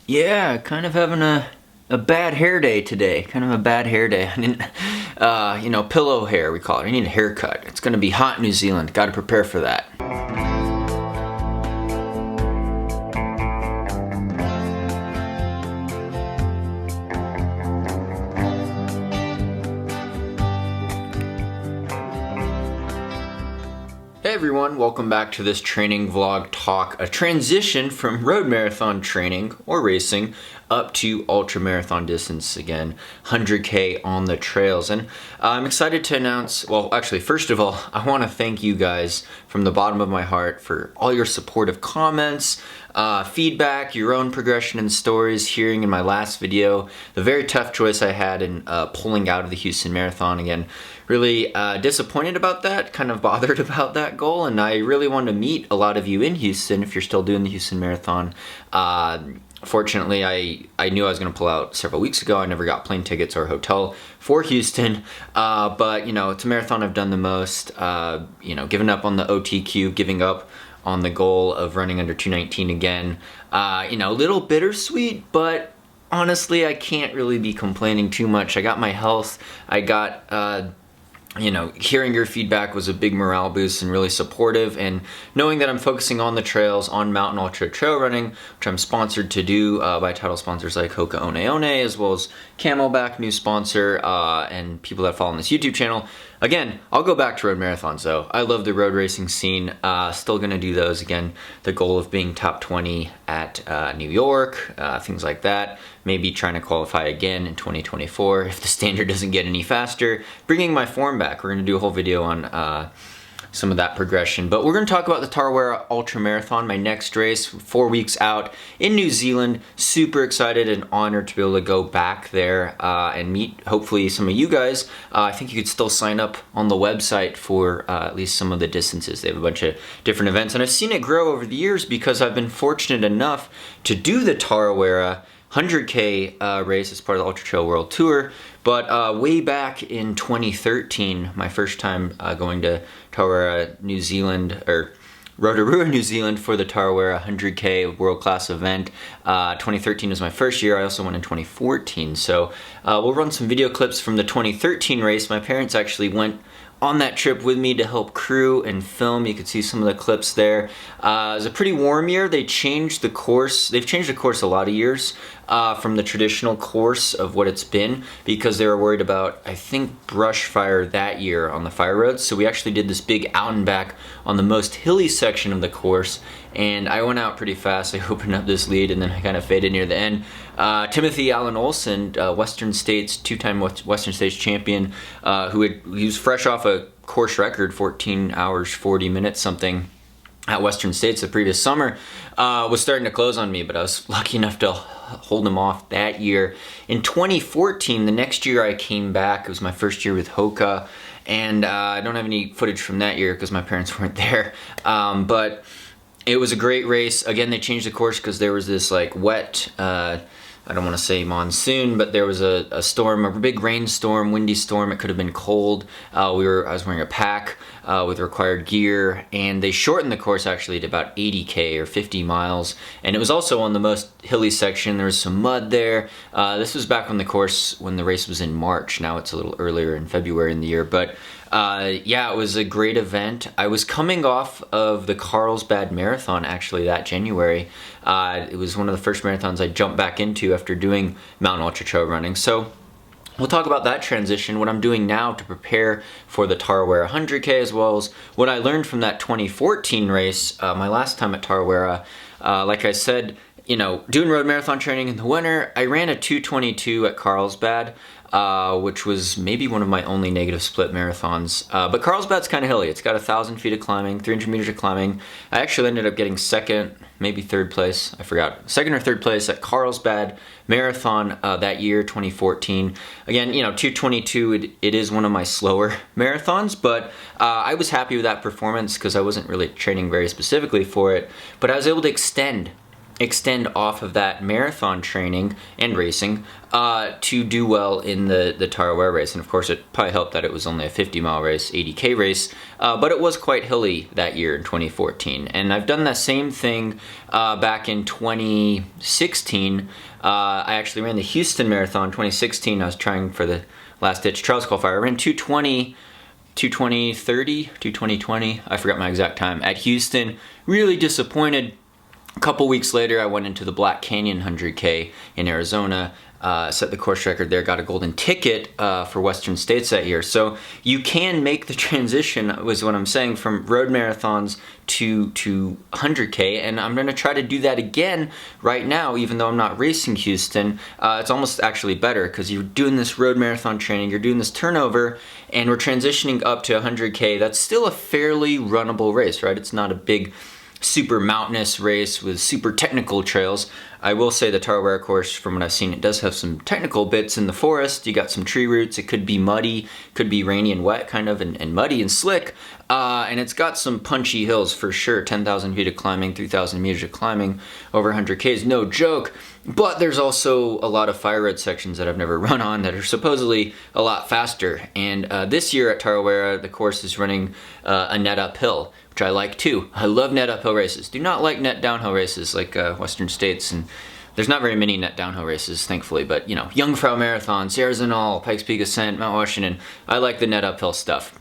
Yeah, kind of having a bad hair day today. Kind of a bad hair day. I didn't, pillow hair we call it. I need a haircut. It's gonna be hot in New Zealand. Got to prepare for that. Hey everyone, welcome back to this training vlog talk, a transition from road marathon training or racing up to ultra marathon distance again, 100K on the trails. And I'm excited to announce, well, actually, first of all, I want to thank you guys from the bottom of my heart for all your supportive comments, feedback, your own progression and stories, hearing in my last video, the very tough choice I had in pulling out of the Houston Marathon again. Really disappointed about that, kind of bothered about that goal, and I really wanted to meet a lot of you in Houston if you're still doing the Houston Marathon. Fortunately, I knew I was going to pull out several weeks ago. I never got plane tickets or hotel for Houston, but it's a marathon I've done the most. Giving up on the OTQ, giving up on the goal of running under 219 again. A little bittersweet, but honestly, I can't really be complaining too much. I got my health. I got hearing your feedback was a big morale boost and really supportive, and knowing that I'm focusing on the trails, on mountain ultra trail running, which I'm sponsored to do by title sponsors like Hoka One One, as well as Camelback, new sponsor, and people that follow on this YouTube channel. Again, I'll go back to road marathons though. I love the road racing scene. Still gonna do those again. The goal of being top 20 at New York, things like that. Maybe trying to qualify again in 2024 if the standard doesn't get any faster. Bringing my form back. We're gonna do a whole video on some of that progression. But we're gonna talk about the Tarawera Ultra Marathon, my next race, 4 weeks out in New Zealand. Super excited and honored to be able to go back there and meet hopefully some of you guys. I think you could still sign up on the website for at least some of the distances. They have a bunch of different events, and I've seen it grow over the years because I've been fortunate enough to do the Tarawera 100K race as part of the Ultra Trail World Tour. But way back in 2013, my first time going to Tarawera, New Zealand, or Rotorua, New Zealand for the Tarawera 100K world-class event. 2013 was my first year. I also went in 2014. So we'll run some video clips from the 2013 race. My parents actually went on that trip with me to help crew and film. You can see some of the clips there. It was a pretty warm year. They changed the course. They've changed the course a lot of years from the traditional course of what it's been because they were worried about, I think, brush fire that year on the fire roads. So we actually did this big out and back on the most hilly section of the course, and I went out pretty fast. I opened up this lead and then I kind of faded near the end. Timothy Allen Olsen, Western States, two-time Western States champion, he was fresh off a course record, 14 hours, 40 minutes something at Western States the previous summer, was starting to close on me, but I was lucky enough to hold him off that year. In 2014, the next year I came back. It was my first year with Hoka, and I don't have any footage from that year because my parents weren't there, but it was a great race. Again, they changed the course because there was this wet, I don't want to say monsoon, but there was a storm, a big rainstorm, windy storm. It could have been cold. I was wearing a pack with required gear, and they shortened the course actually to about 80K or 50 miles. And it was also on the most hilly section. There was some mud there. This was back on the course when the race was in March. Now it's a little earlier in February in the year, but it was a great event. I was coming off of the Carlsbad Marathon actually that January. It was one of the first marathons I jumped back into after doing mountain ultra trail running. So we'll talk about that transition, what I'm doing now to prepare for the Tarawera 100K, as well as what I learned from that 2014 race, my last time at Tarawera. Like I said, doing road marathon training in the winter, I ran a 2:22 at Carlsbad. Which was maybe one of my only negative split marathons. But Carlsbad's kind of hilly. It's got 1,000 feet of climbing, 300 meters of climbing. I actually ended up getting second, maybe third place. I forgot. Second or third place at Carlsbad Marathon that year, 2014. Again, 2:22, it is one of my slower marathons, but I was happy with that performance because I wasn't really training very specifically for it. But I was able to extend extend off of that marathon training and racing to do well in the Tarawera race. And of course, it probably helped that it was only a 50-mile race, 80K race, but it was quite hilly that year in 2014. And I've done that same thing back in 2016. I actually ran the Houston Marathon 2016. I was trying for the last-ditch trials qualifier. I ran 220, 220.30, 220.20. I forgot my exact time at Houston. Really disappointed. A couple weeks later, I went into the Black Canyon 100K in Arizona, set the course record there, got a golden ticket for Western States that year. So you can make the transition, was what I'm saying, from road marathons to 100K, and I'm going to try to do that again right now, even though I'm not racing Houston. It's almost actually better because you're doing this road marathon training, you're doing this turnover, and we're transitioning up to 100K. That's still a fairly runnable race, right? It's not a big super mountainous race with super technical trails. I will say the Tarawera course, from what I've seen, it does have some technical bits in the forest. You got some tree roots. It could be muddy, could be rainy and wet kind of, and muddy and slick. And it's got some punchy hills for sure. 10,000 feet of climbing, 3,000 meters of climbing, over 100 Ks, no joke. But there's also a lot of fire road sections that I've never run on that are supposedly a lot faster. And this year at Tarawera, the course is running a net uphill, which I like too. I love net uphill races. Do not like net downhill races like Western States, and there's not very many net downhill races, thankfully, but you know, Jungfrau Marathon, Sierra Zinal, Pikes Peak Ascent, Mount Washington, I like the net uphill stuff.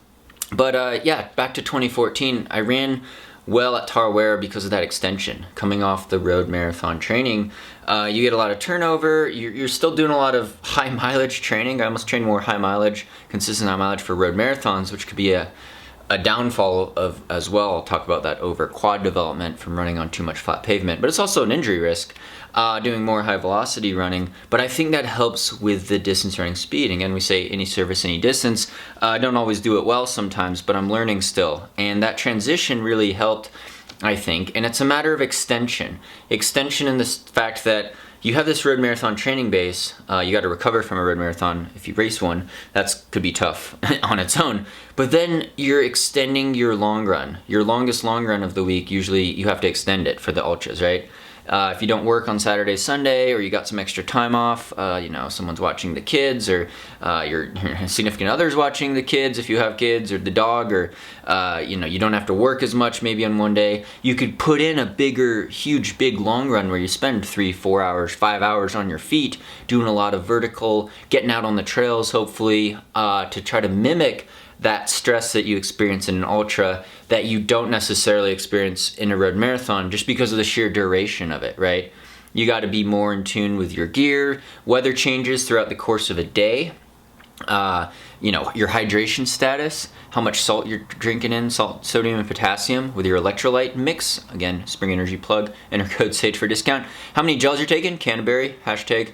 But yeah, back to 2014, I ran well at Tarawera because of that extension. Coming off the road marathon training, you get a lot of turnover. You're still doing a lot of high mileage training. I almost train more high mileage, consistent high mileage for road marathons, which could be a downfall of as well. I'll talk about that over quad development from running on too much flat pavement, but it's also an injury risk doing more high velocity running. But I think that helps with the distance running speed. Again, we say any service, any distance. I don't always do it well sometimes, but I'm learning still. And that transition really helped, I think. And it's a matter of extension. Extension in the fact that you have this road marathon training base. You got to recover from a road marathon if you race one. That could be tough on its own. But then you're extending your long run. Your longest long run of the week, usually you have to extend it for the ultras, right? If you don't work on Saturday, Sunday, or you got some extra time off, you know, someone's watching the kids, or your significant other's watching the kids if you have kids, or the dog, or you know, you don't have to work as much maybe on one day, you could put in a bigger, huge, big long run where you spend 3, 4 hours, 5 hours on your feet, doing a lot of vertical, getting out on the trails, hopefully, to try to mimic that stress that you experience in an ultra that you don't necessarily experience in a road marathon just because of the sheer duration of it, right? You got to be more in tune with your gear, weather changes throughout the course of a day, you know, your hydration status, how much salt you're drinking in, salt, sodium, and potassium with your electrolyte mix. Again, Spring Energy plug, enter code SAGE for discount. How many gels you're taking, Canaday, hashtag,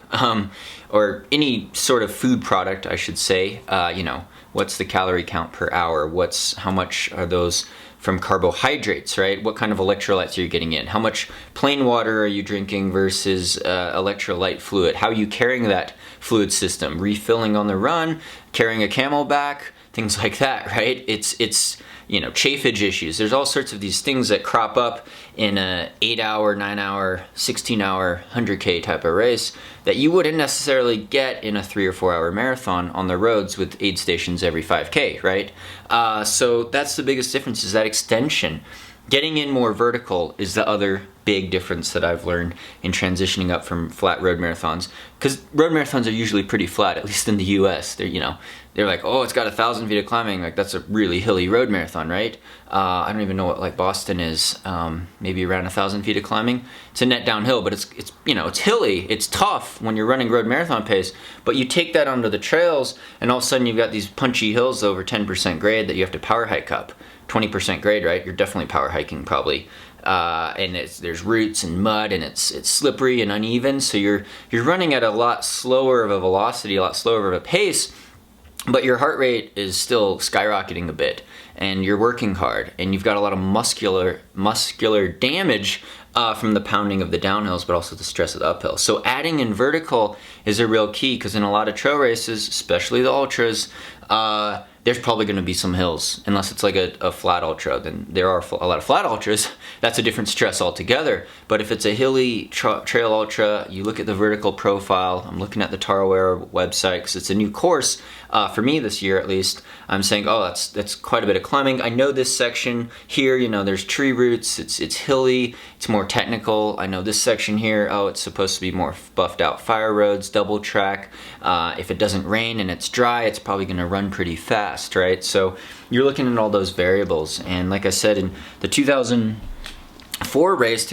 or any sort of food product, I should say. You know, what's the calorie count per hour? How much are those from carbohydrates, right? What kind of electrolytes are you getting in? How much plain water are you drinking versus electrolyte fluid? How are you carrying that fluid system? Refilling on the run, carrying a Camelback, things like that, right? It's you know, chafage issues. There's all sorts of these things that crop up in a 8-hour, 9-hour, 16-hour, 100K type of race that you wouldn't necessarily get in a 3 or 4 hour marathon on the roads with aid stations every 5K, right? So that's the biggest difference, is that extension. Getting in more vertical is the other big difference that I've learned in transitioning up from flat road marathons. Because road marathons are usually pretty flat, at least in the US. They're like, oh, it's got 1,000 feet of climbing. Like, that's a really hilly road marathon, right? I don't even know what like Boston is. Maybe around 1,000 feet of climbing. It's a net downhill, but it's you know, it's hilly. It's tough when you're running road marathon pace. But you take that onto the trails, and all of a sudden you've got these punchy hills over 10% grade that you have to power hike up. 20% grade, right? You're definitely power hiking probably. And there's roots and mud, and it's slippery and uneven. So you're running at a lot slower of a velocity, a lot slower of a pace, but your heart rate is still skyrocketing a bit, and you're working hard, and you've got a lot of muscular damage from the pounding of the downhills, but also the stress of the uphill. So adding in vertical is a real key, because in a lot of trail races, especially the ultras, there's probably going to be some hills, unless it's like a flat ultra. Then there are a lot of flat ultras. That's a different stress altogether. But if it's a hilly trail ultra, you look at the vertical profile. I'm looking at the Tarawera website because it's a new course for me this year, at least. I'm saying, oh, that's quite a bit of climbing. I know this section here, you know, there's tree roots. It's hilly. It's more technical. I know this section here, oh, it's supposed to be more buffed out fire roads, double track. If it doesn't rain and it's dry, it's probably going to run pretty fast, right? So you're looking at all those variables. And like I said, in the 2004 race,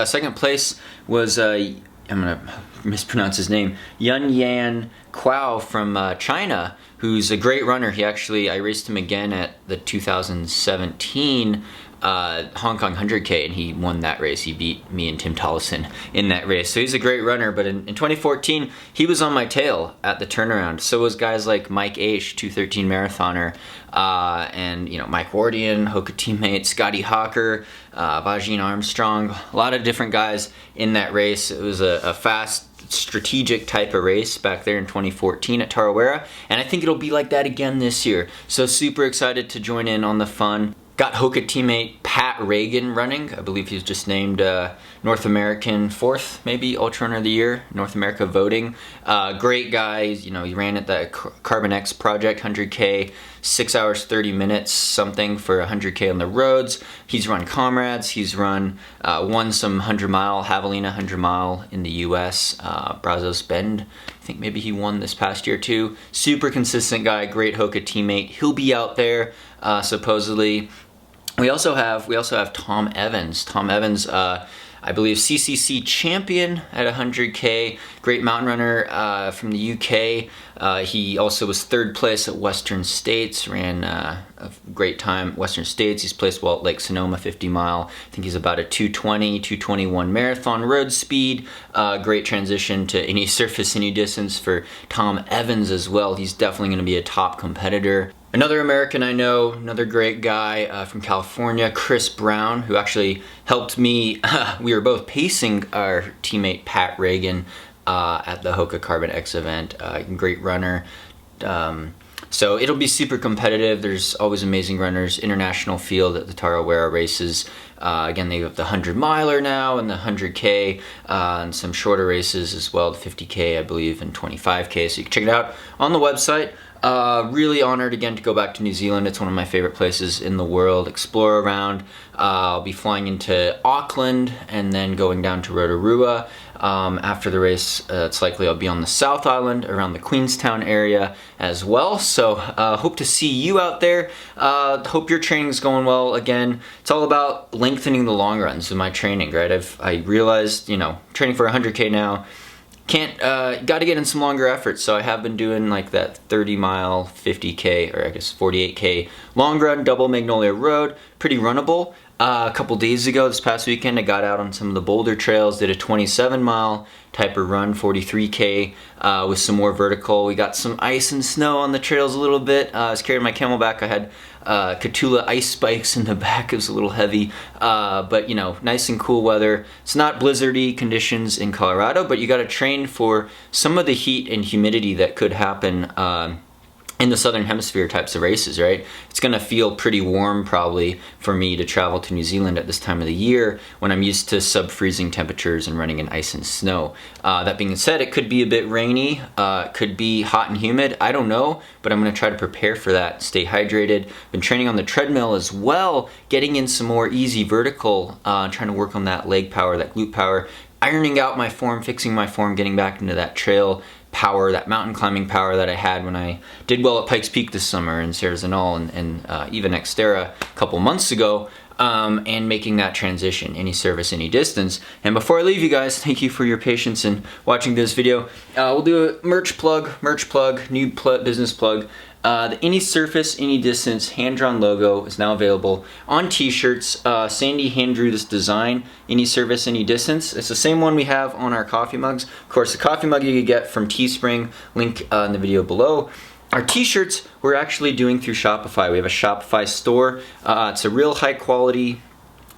second place was, I'm going to mispronounce his name, Yun Kwao from China, who's a great runner. I raced him again at the 2017 Hong Kong 100K, and he won that race. He beat me and Tim Tollison in that race. So he's a great runner, but in 2014, he was on my tail at the turnaround. So was guys like Mike Aish, 213 marathoner, and you know, Mike Wardian, Hoka teammate, Scotty Hawker, Vagine Armstrong, a lot of different guys in that race. It was a fast, strategic type of race back there in 2014 at Tarawera, and I think it'll be like that again this year. So super excited to join in on the fun. Got Hoka teammate Pat Reagan running. I believe he was just named North American 4th, maybe Ultra Runner of the Year, North America voting. Great guy. You know, he ran at the Carbon X Project 100K, 6 hours 30 minutes something for 100K on the roads. He's run Comrades. He's won some 100-mile Javelina 100-mile in the U.S. Brazos Bend. I think maybe he won this past year too. Super consistent guy. Great Hoka teammate. He'll be out there supposedly. We also have Tom Evans. Tom Evans, I believe CCC champion at 100K. Great mountain runner from the UK. He also was 3rd place at Western States. Ran a great time at Western States. He's placed well at Lake Sonoma 50 mile. I think he's about a 220, 221 marathon road speed. Great transition to any surface, any distance for Tom Evans as well. He's definitely going to be a top competitor. Another American I know, another great guy from California, Chris Brown, who actually helped me. We were both pacing our teammate Pat Reagan at the Hoka Carbon X event. Great runner. So it'll be super competitive. There's always amazing runners. International field at the Tarawera races. Again, they have the 100-miler now and the 100K and some shorter races as well, the 50K, I believe, and 25K. So you can check it out on the website. Really honored again to go back to New Zealand. It's one of my favorite places in the world. Explore around. I'll be flying into Auckland and then going down to Rotorua. After the race, it's likely I'll be on the South Island around the Queenstown area as well. So hope to see you out there. Hope your training's going well. Again, it's all about lengthening the long runs in my training, right? I realized, you know, training for 100K now, got to get in some longer efforts. So I have been doing like that 30-mile, 50K, or I guess 48K long run, double Magnolia Road, pretty runnable. A couple days ago, this past weekend, I got out on some of the boulder trails, did a 27-mile type of run, 43K, with some more vertical. We got some ice and snow on the trails a little bit. I was carrying my Camelback. I had Catula ice spikes in the back. It was a little heavy, but you know, nice and cool weather. It's not blizzardy conditions in Colorado, but you got to train for some of the heat and humidity that could happen in the Southern Hemisphere types of races, right? It's gonna feel pretty warm probably for me to travel to New Zealand at this time of the year when I'm used to sub-freezing temperatures and running in ice and snow. That being said, it could be a bit rainy, could be hot and humid, I don't know, but I'm gonna try to prepare for that, stay hydrated. Been training on the treadmill as well, getting in some more easy vertical, trying to work on that leg power, that glute power, ironing out my form, fixing my form, getting back into that trail power, that mountain climbing power that I had when I did well at Pikes Peak this summer and Ceresonol and even Xterra a couple months ago, and making that transition, any service, any distance. And before I leave you guys, thank you for your patience in watching this video. We'll do a merch plug, new business plug. The Any Surface, Any Distance hand-drawn logo is now available on t-shirts. Sandy hand-drew this design, Any Surface, Any Distance. It's the same one we have on our coffee mugs. Of course, the coffee mug you can get from Teespring, link in the video below. Our t-shirts we're actually doing through Shopify. We have a Shopify store. It's a real high quality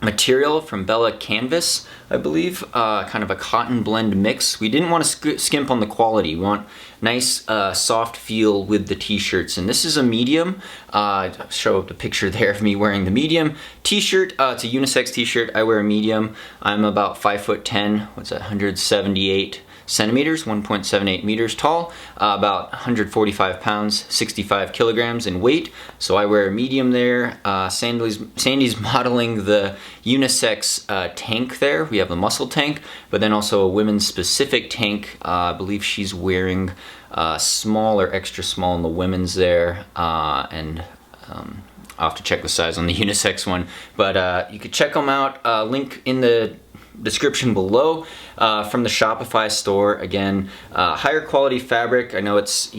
material from Bella Canvas, I believe, kind of a cotton blend mix. We didn't want to skimp on the quality. We want nice soft feel with the t-shirts, and this is a medium. I'll show the picture there of me wearing the medium t-shirt. It's a unisex t-shirt. I wear a medium. I'm about 5'10", what's that, 178 centimeters, 1.78 meters tall, about 145 pounds, 65 kilograms in weight. So I wear a medium there. Sandy's modeling the unisex tank there. We have the muscle tank, but then also a women's specific tank. I believe she's wearing small or extra small in the women's there, and I'll have to check the size on the unisex one, but you could check them out. Link in the description below, from the Shopify store. Again, higher quality fabric. I know it's,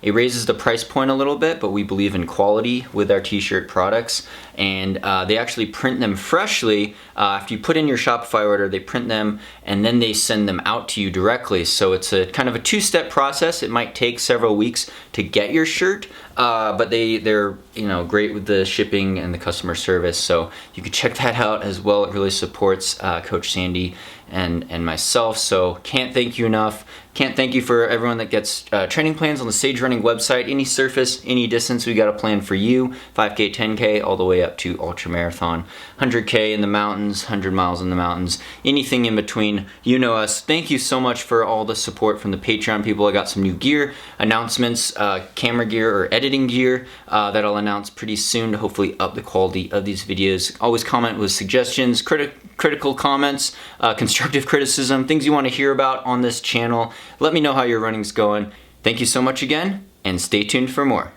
it raises the price point a little bit, but we believe in quality with our t-shirt products, and they actually print them freshly. After you put in your Shopify order, they print them and then they send them out to you directly. So it's a kind of a two-step process. It might take several weeks to get your shirt, but they're great with the shipping and the customer service. So you could check that out as well. It really supports Coach Sandy and myself. So can't thank you enough. Can't thank you for everyone that gets training plans on the Sage Running website. Any surface, any distance, we got a plan for you. 5K, 10K, all the way up to ultra marathon. 100K in the mountains, 100 miles in the mountains, anything in between. You know us. Thank you so much for all the support from the Patreon people. I got some new gear announcements, camera gear or editing gear that I'll announce pretty soon to hopefully up the quality of these videos. Always comment with suggestions, critical comments, constructive criticism, things you want to hear about on this channel. Let me know how your running's going. Thank you so much again, and stay tuned for more.